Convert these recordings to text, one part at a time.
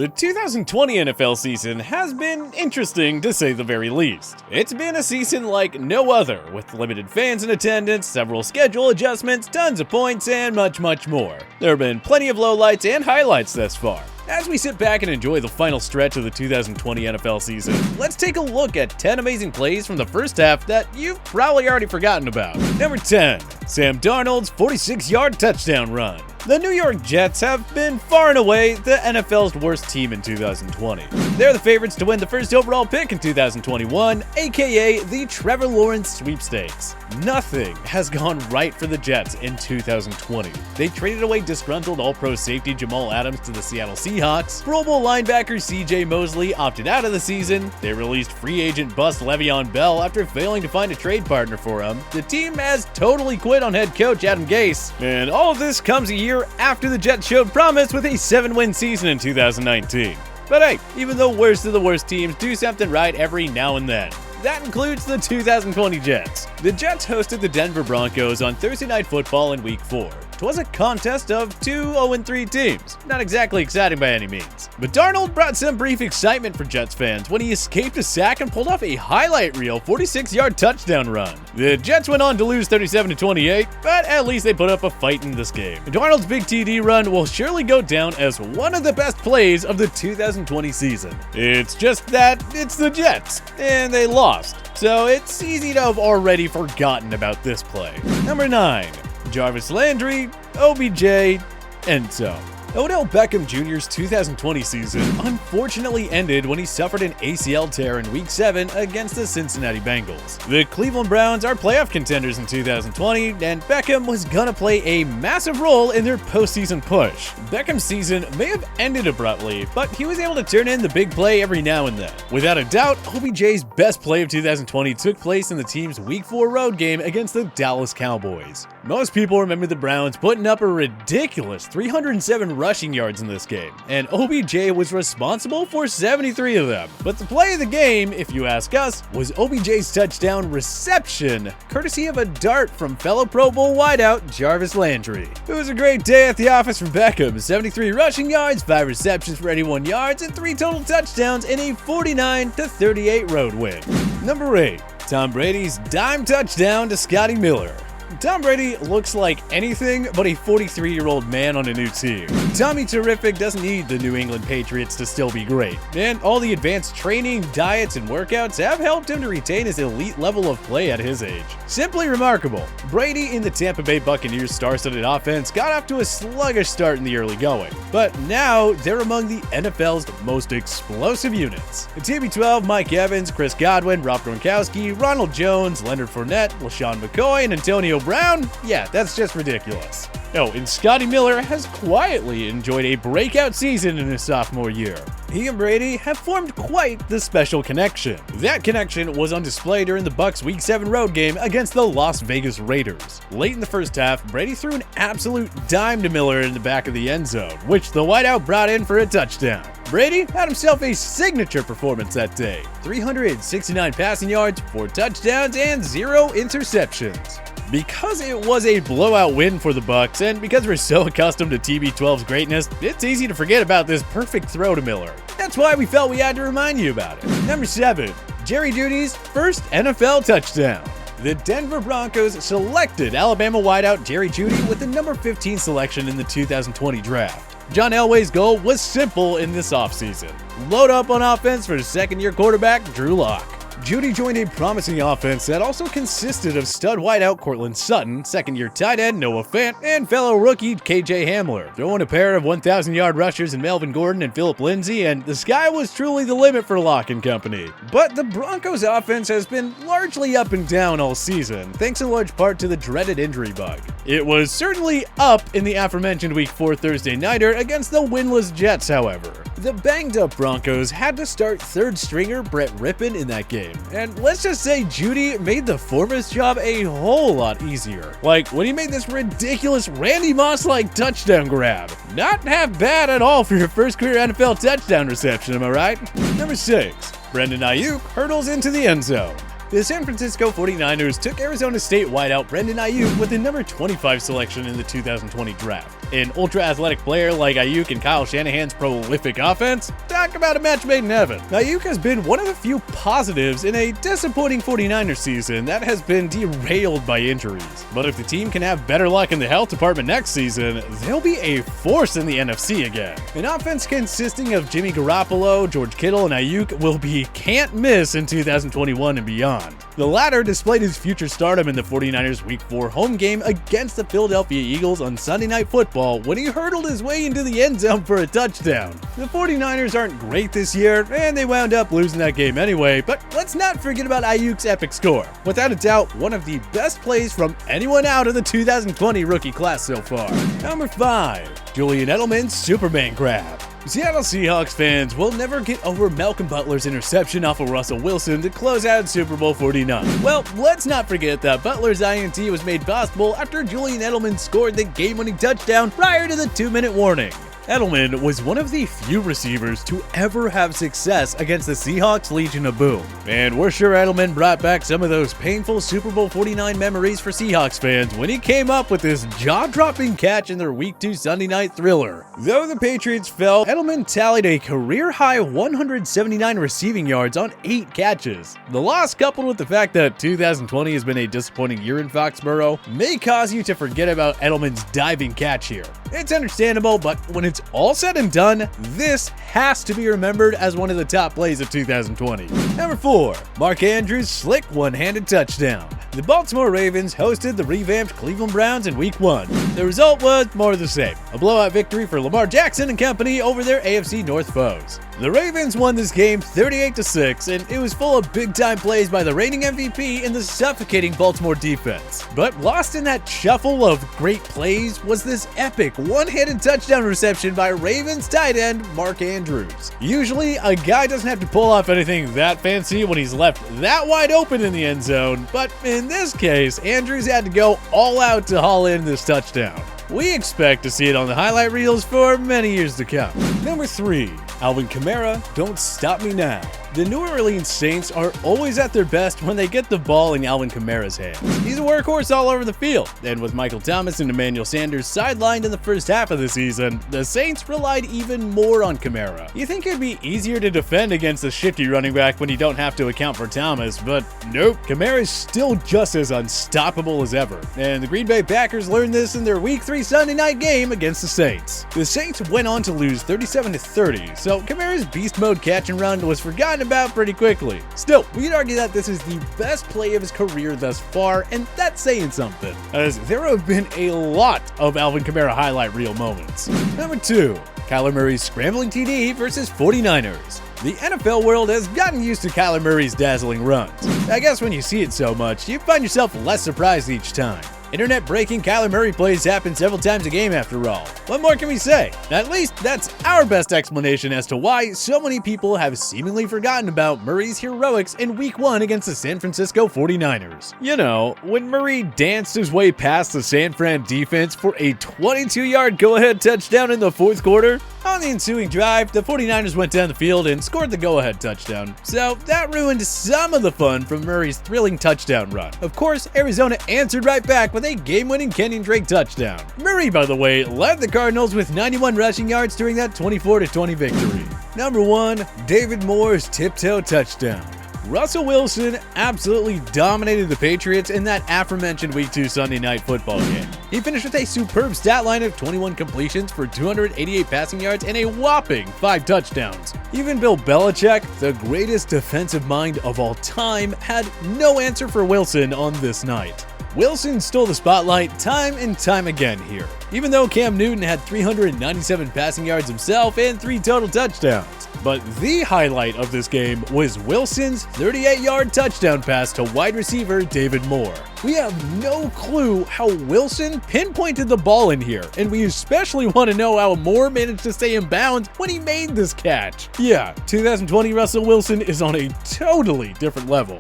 The 2020 NFL season has been interesting to say the very least. It's been a season like no other, with limited fans in attendance, several schedule adjustments, tons of points, and much more. There have been plenty of lowlights and highlights thus far. As we sit back and enjoy the final stretch of the 2020 NFL season, let's take a look at 10 amazing plays from the first half that you've probably already forgotten about. Number 10, Sam Darnold's 46-yard touchdown run. The New York Jets have been far and away the NFL's worst team in 2020. They're the favorites to win the first overall pick in 2021, aka the Trevor Lawrence sweepstakes. Nothing has gone right for the Jets in 2020. They traded away disgruntled All-Pro safety Jamal Adams to the Seattle Seahawks. Pro Bowl linebacker CJ Mosley opted out of the season. They released free agent bust Le'Veon Bell after failing to find a trade partner for him. The team has totally quit on head coach Adam Gase. And all of this comes a year after the Jets showed promise with a 7-win season in 2019. But hey, even the worst of the worst teams do something right every now and then. That includes the 2020 Jets. The Jets hosted the Denver Broncos on Thursday Night Football in Week 4. It was a contest of two 0-3 teams. Not exactly exciting by any means. But Darnold brought some brief excitement for Jets fans when he escaped a sack and pulled off a highlight reel 46-yard touchdown run. The Jets went on to lose 37-28, but at least they put up a fight in this game. Darnold's big TD run will surely go down as one of the best plays of the 2020 season. It's just that it's the Jets, and they lost. So it's easy to have already forgotten about this play. Number 9. JARVIS, LANDRY, OBJ, and so. Odell Beckham Jr.'s 2020 season unfortunately ended when he suffered an ACL tear in Week 7 against the Cincinnati Bengals. The Cleveland Browns are playoff contenders in 2020, and Beckham was gonna play a massive role in their postseason push. Beckham's season may have ended abruptly, but he was able to turn in the big play every now and then. Without a doubt, OBJ's best play of 2020 took place in the team's Week 4 road game against the Dallas Cowboys. Most people remember the Browns putting up a ridiculous 307 rushing yards in this game, and OBJ was responsible for 73 of them. But the play of the game, if you ask us, was OBJ's touchdown reception, courtesy of a dart from fellow Pro Bowl wideout Jarvis Landry. It was a great day at the office for Beckham. 73 rushing yards, 5 receptions for 81 yards, and 3 total touchdowns in a 49-38 road win. Number 8. Tom Brady's dime touchdown to Scotty Miller. Tom Brady looks like anything but a 43-year-old man on a new team. Tommy Terrific doesn't need the New England Patriots to still be great, and all the advanced training, diets, and workouts have helped him to retain his elite level of play at his age. Simply remarkable. Brady in the Tampa Bay Buccaneers' star-studded offense got off to a sluggish start in the early going, but now they're among the NFL's most explosive units. In TB12, Mike Evans, Chris Godwin, Rob Gronkowski, Ronald Jones, Leonard Fournette, LaShawn McCoy, and Antonio Brown? Yeah, that's just ridiculous. Oh, and Scotty Miller has quietly enjoyed a breakout season in his sophomore year. He and Brady have formed quite the special connection. That connection was on display during the Bucs' Week 7 road game against the Las Vegas Raiders. Late in the first half, Brady threw an absolute dime to Miller in the back of the end zone, which the wideout brought in for a touchdown. Brady had himself a signature performance that day. 369 passing yards, 4 touchdowns, and 0 interceptions. Because it was a blowout win for the Bucs, and because we're so accustomed to TB12's greatness, it's easy to forget about this perfect throw to Miller. That's why we felt we had to remind you about it. Number 7. Jerry Jeudy's first NFL touchdown. The Denver Broncos selected Alabama wideout Jerry Jeudy with the number 15 selection in the 2020 draft. John Elway's goal was simple in this offseason: load up on offense for second-year quarterback Drew Lock. Jeudy joined a promising offense that also consisted of stud wideout Cortland Sutton, second-year tight end Noah Fant, and fellow rookie KJ Hamler. Throw in a pair of 1,000-yard rushers in Melvin Gordon and Phillip Lindsay, and the sky was truly the limit for Lock and company. But the Broncos' offense has been largely up and down all season, thanks in large part to the dreaded injury bug. It was certainly up in the aforementioned Week 4 Thursday nighter against the winless Jets, however. The banged-up Broncos had to start third-stringer Brett Rippon in that game. And let's just say Jeudy made the former's job a whole lot easier. Like when he made this ridiculous Randy Moss-like touchdown grab. Not half bad at all for your first career NFL touchdown reception, am I right? Number 6. Brandon Aiyuk hurdles into the end zone. The San Francisco 49ers took Arizona State wideout Brandon Aiyuk with the number 25 selection in the 2020 draft. An ultra-athletic player like Aiyuk and Kyle Shanahan's prolific offense? Talk about a match made in heaven. Aiyuk has been one of the few positives in a disappointing 49ers season that has been derailed by injuries. But if the team can have better luck in the health department next season, they'll be a force in the NFC again. An offense consisting of Jimmy Garoppolo, George Kittle, and Aiyuk will be can't miss in 2021 and beyond. The latter displayed his future stardom in the 49ers Week 4 home game against the Philadelphia Eagles on Sunday Night Football when he hurtled his way into the end zone for a touchdown. The 49ers aren't great this year, and they wound up losing that game anyway, but let's not forget about Aiyuk's epic score. Without a doubt, one of the best plays from anyone out of the 2020 rookie class so far. Number 5. Julian Edelman's Superman grab. Seattle Seahawks fans will never get over Malcolm Butler's interception off of Russell Wilson to close out Super Bowl 49. Well, let's not forget that Butler's INT was made possible after Julian Edelman scored the game-winning touchdown prior to the 2-minute warning. Edelman was one of the few receivers to ever have success against the Seahawks Legion of Boom. And we're sure Edelman brought back some of those painful Super Bowl 49 memories for Seahawks fans when he came up with this jaw-dropping catch in their Week 2 Sunday night thriller. Though the Patriots fell, Edelman tallied a career-high 179 receiving yards on 8 catches. The loss, coupled with the fact that 2020 has been a disappointing year in Foxborough, may cause you to forget about Edelman's diving catch here. It's understandable, but when it's all said and done, this has to be remembered as one of the top plays of 2020. Number 4. Mark Andrews' slick one-handed touchdown. The Baltimore Ravens hosted the revamped Cleveland Browns in Week 1. The result was more of the same, a blowout victory for Lamar Jackson and company over their AFC North foes. The Ravens won this game 38-6, and it was full of big-time plays by the reigning MVP and the suffocating Baltimore defense. But lost in that shuffle of great plays was this epic one-handed touchdown reception by Ravens tight end Mark Andrews. Usually, a guy doesn't have to pull off anything that fancy when he's left that wide open in the end zone, but in this case, Andrews had to go all out to haul in this touchdown. We expect to see it on the highlight reels for many years to come. Number 3. Alvin Kamara, don't stop me now. The New Orleans Saints are always at their best when they get the ball in Alvin Kamara's hands. He's a workhorse all over the field, and with Michael Thomas and Emmanuel Sanders sidelined in the first half of the season, the Saints relied even more on Kamara. You think it'd be easier to defend against a shifty running back when you don't have to account for Thomas, but nope, Kamara is still just as unstoppable as ever, and the Green Bay Packers learned this in their Week 3 Sunday night game against the Saints. The Saints went on to lose 37-30, so Kamara's beast mode catch and run was forgotten about pretty quickly. Still, we'd argue that this is the best play of his career thus far, and that's saying something, as there have been a lot of Alvin Kamara highlight reel moments. Number 2. Kyler Murray's scrambling TD versus 49ers. The NFL world has gotten used to Kyler Murray's dazzling runs. I guess when you see it so much, you find yourself less surprised each time. Internet-breaking Kyler Murray plays happen several times a game after all. What more can we say? At least that's our best explanation as to why so many people have seemingly forgotten about Murray's heroics in Week 1 against the San Francisco 49ers. You know, when Murray danced his way past the San Fran defense for a 22-yard go-ahead touchdown in the fourth quarter? On the ensuing drive, the 49ers went down the field and scored the go-ahead touchdown, so that ruined some of the fun from Murray's thrilling touchdown run. Of course, Arizona answered right back with a game-winning Kenyon Drake touchdown. Murray, by the way, led the Cardinals with 91 rushing yards during that 24-20 victory. Number 1. David Moore's tiptoe touchdown. Russell Wilson absolutely dominated the Patriots in that aforementioned Week 2 Sunday Night Football game. He finished with a superb stat line of 21 completions for 288 passing yards and a whopping 5 touchdowns. Even Bill Belichick, the greatest defensive mind of all time, had no answer for Wilson on this night. Wilson stole the spotlight time and time again here, even though Cam Newton had 397 passing yards himself and 3 total touchdowns. But the highlight of this game was Wilson's 38-yard touchdown pass to wide receiver David Moore. We have no clue how Wilson pinpointed the ball in here, and we especially want to know how Moore managed to stay in bounds when he made this catch. Yeah, 2020 Russell Wilson is on a totally different level.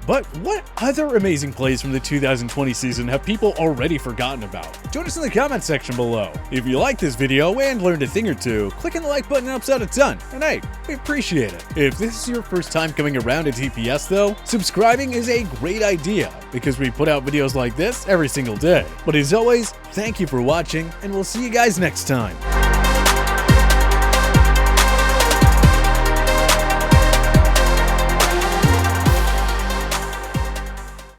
But what other amazing plays from the 2020 season have people already forgotten about? Join us in the comment section below. If you like this video and learned a thing or two, clicking the like button helps out a ton, and hey, we appreciate it. If this is your first time coming around to TPS though, subscribing is a great idea because we put out videos like this every single day. But as always, thank you for watching, and we'll see you guys next time.